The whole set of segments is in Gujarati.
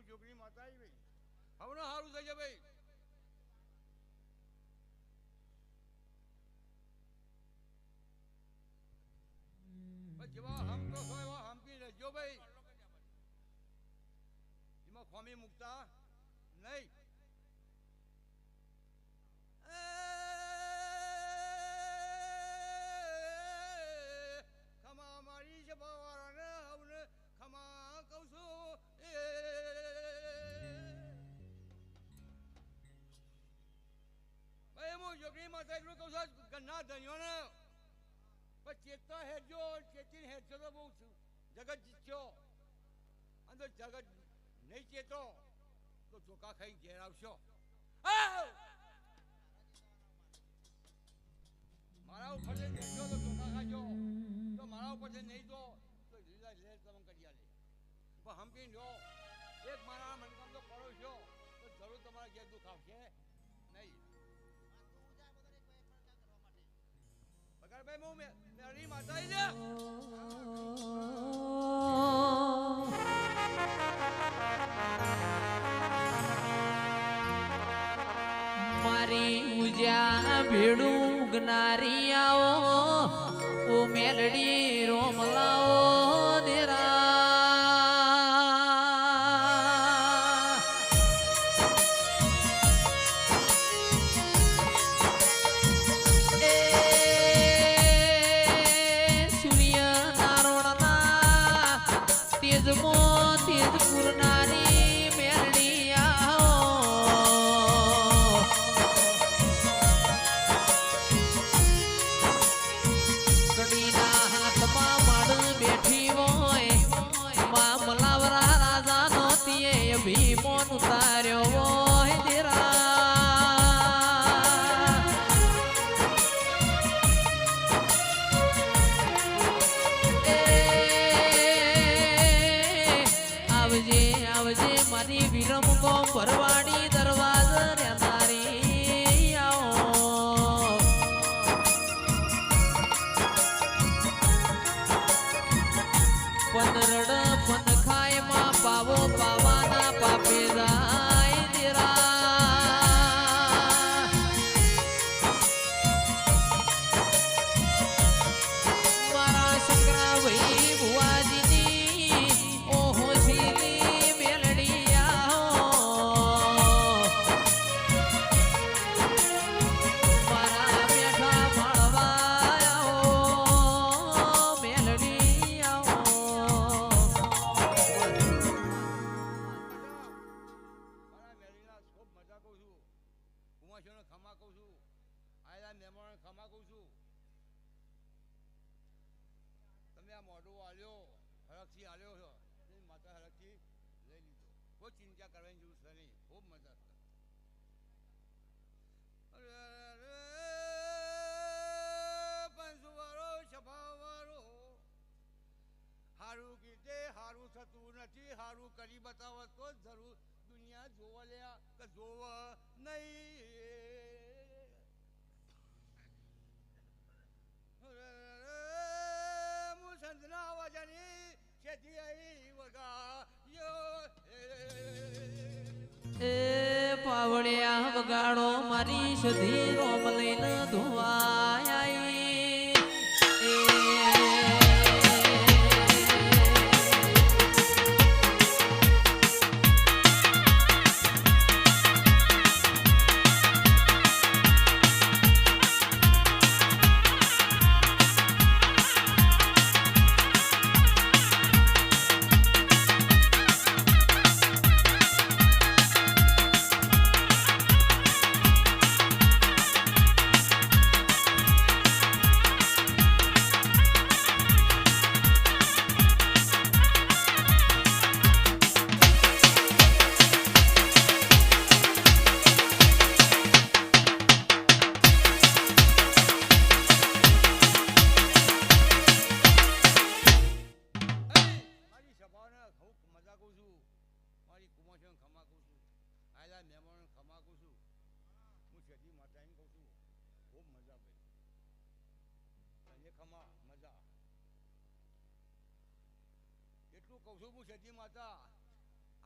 છોકરી માતા આવી ભાઈ હવે સારું થઈ જાય ભાઈ જેવા હમ તો છો એવા હમપી રહેજો ભાઈ એમાં ખોમી મૂકતા નહીં ખમા મારી છે બાવાને હવે ખમા કહું છું ભાઈ હું છોકરી માતા એટલું કહું છું ગન્ના ધન્યો ને પણ ચેતતા હેરજો ચેતીને હેરજો તો બહુ જગત જીત્યો અંદર જગત નહીં ચેતો તો ધોકા ખાઈ ઘેર આવશો મારા ઉપર નહીં જો તો ધોકા ખાજો તો મારા ઉપર નહીં જો તો લીલા લેર તમે કરી આલે પણ હંપી જો એક મારા મનકામ તો કરો છો તો જરૂર તમારા ઘેર દુઃખ આવશે નહીં ભાઈ હું મેરી માતા છે મારી ઉજા ભેડું ગનારી આવો ઓ મેલડી રોમલાઓ દેરા ભીમોન ઉતાર્યો હોય આવજે આવજે મારી વિરમ કો પરવાડી દરવાજ રે તારી આવો પનરડ પન ખાય માં પાવો પાવાના પાપે જાય તેરા મારા શંકરા ભાઈ ભુવાજીની ઓહો શીલી મેલડિયા મારા બેઠા મળવા મેલડી ખમા કહું છું આયલા મહેમાન ખમા કહું છું તમે આ મોઢું આલ્યો હરકથી આલ્યો છો માતા હરકથી લઈ લીધો કોઈ ચિંતા કરવાની જરૂર છે નહીં ખૂબ મજા પંચવાળો છપાવાળો હારું કીધે હારું થતું નથી હારું કરી બતાવો તો જરૂર દુનિયા જોવા લ્યા કે જોવા નહીં હું સંતના અવાજની ખેતી આવી વગા એ પાવડિયા વગાડો મારી સધી રોમ લઈને ધોવાય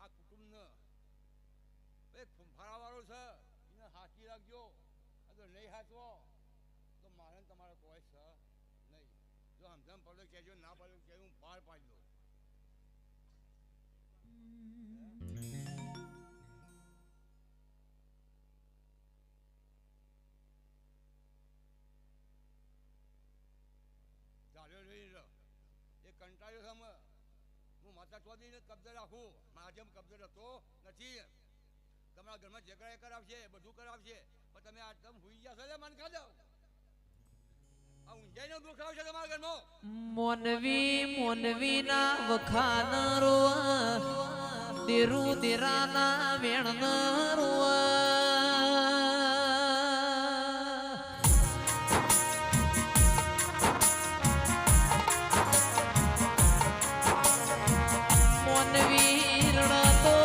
આ કુટુંબને એક ફૂંફારાવાળો છે એને હાચી રાખજો. આ તો નહીં હાચવો તો મારે ને તમારે કોઈ છે નહીં. જો સમજણ પડે કહેજો, ના પડે કહેજો, હું બહાર પાડી દઉં. ચાલ્યો નહીં એ કંટાળ્યો છે અમે. હું માતા ચોધીને કબજે રાખું, મારા જેમ કબજે રહેતો નથી. તમારા ઘરમાં ઝઘડા કરાવશે, બધું કરાવશે, પણ તમે આ તમે હુઈ ગયા છો એટલે મન ખાધો. આ ઊંઝાઈનો દુઃખ આવશે તમારા ઘરમાં. મોનવી મોનવી ના વખાન રોવા, દેરુ દેરાના વેણ રોવા. મોનવી રણતો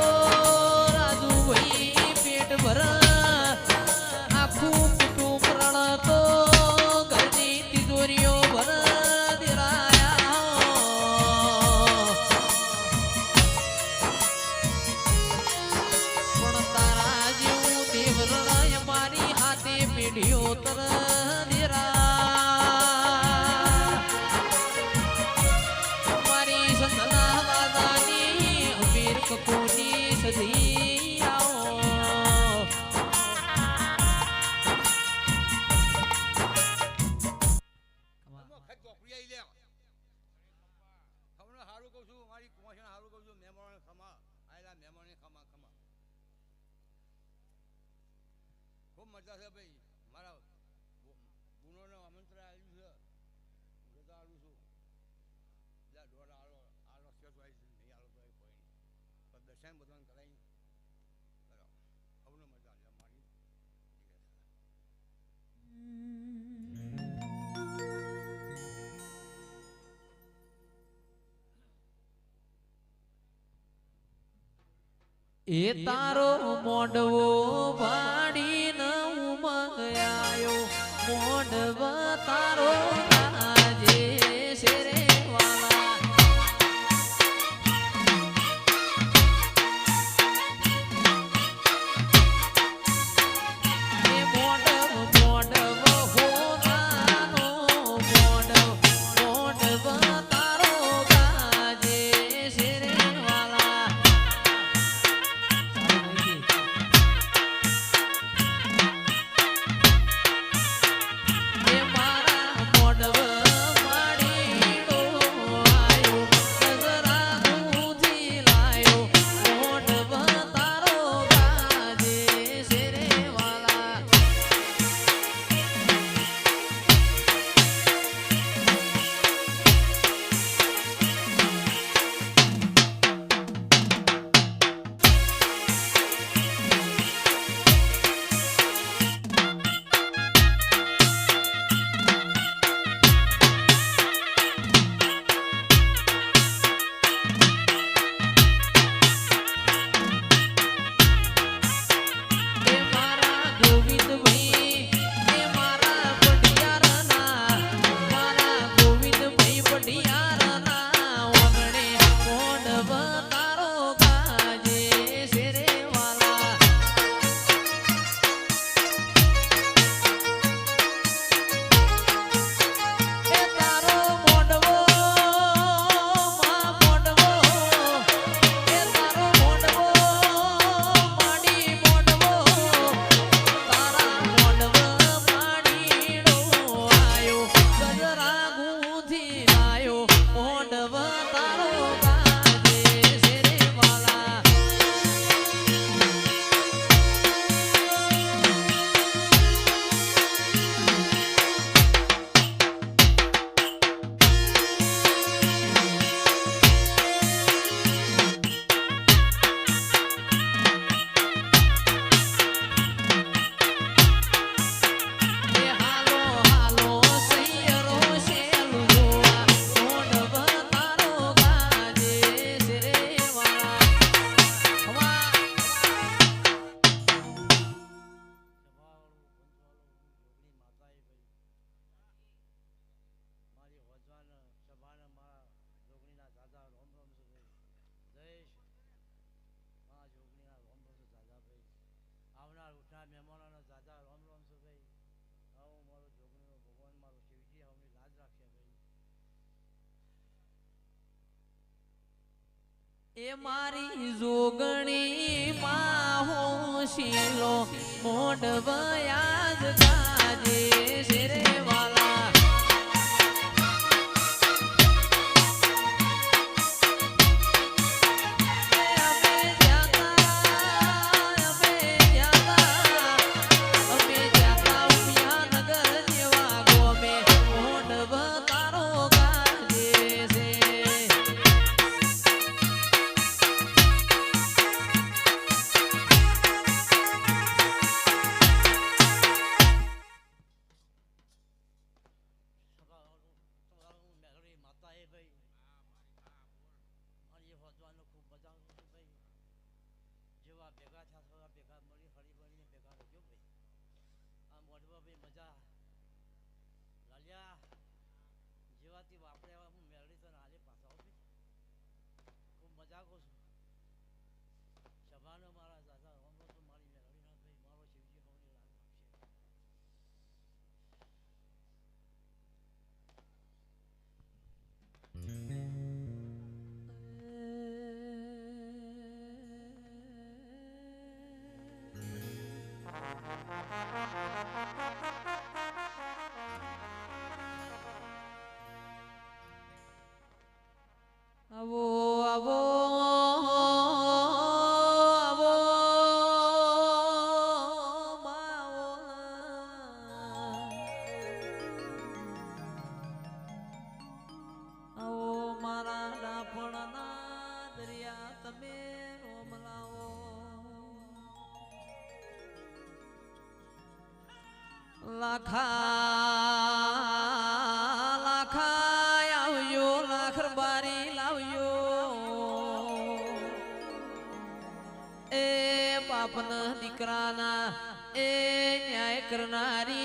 રાજુભાઈ પેટ ભરા, આખું કુટુંબ રણતો ઘરની તિજોરીઓ ભરા દેરાયા. પણ તારા જેવું દેવ રણાય મારી હાથે પેઢીઓ તર દેરા. મારી સંતના દાદાની અમીર કપૂરની સધી આવો. સારું કહું છું, મારી કુમાશને સારું કહું છું. મહેમાનોને ખમા, આયેલા મહેમાનને ખમા ખમા. ખૂબ મજા છે ભાઈ. મારા ગુણોને આમંત્રણ આવ્યું છે, જતા આવું છું. જ્યાં દોડ આલો આલો છે તો નહીં આલો તો કોઈ નહીં, પણ દર્શન બધાને કરાવી કરાવો. સૌને મજા આવે મારી. એ તારો મોડવો વાડીને ઉમંગ આયો, મોડવા તારો આજે શેરે વાલા. એ મોડવ મોડવ હોનાનો મોડવા તારો આજે શેરે વાલા. એ મારી જોગણી માં હું શીલો મોઢવયા જ ગાજે છે રે વાલા. આવો આવો આવો માવો આવો મારા ડાપણના દરિયા તમે રોમલાવો. લાખા આવ્યો લાખર બારી લાવ્યો એ બાપના દીકરાના એ ન્યાય કરનારી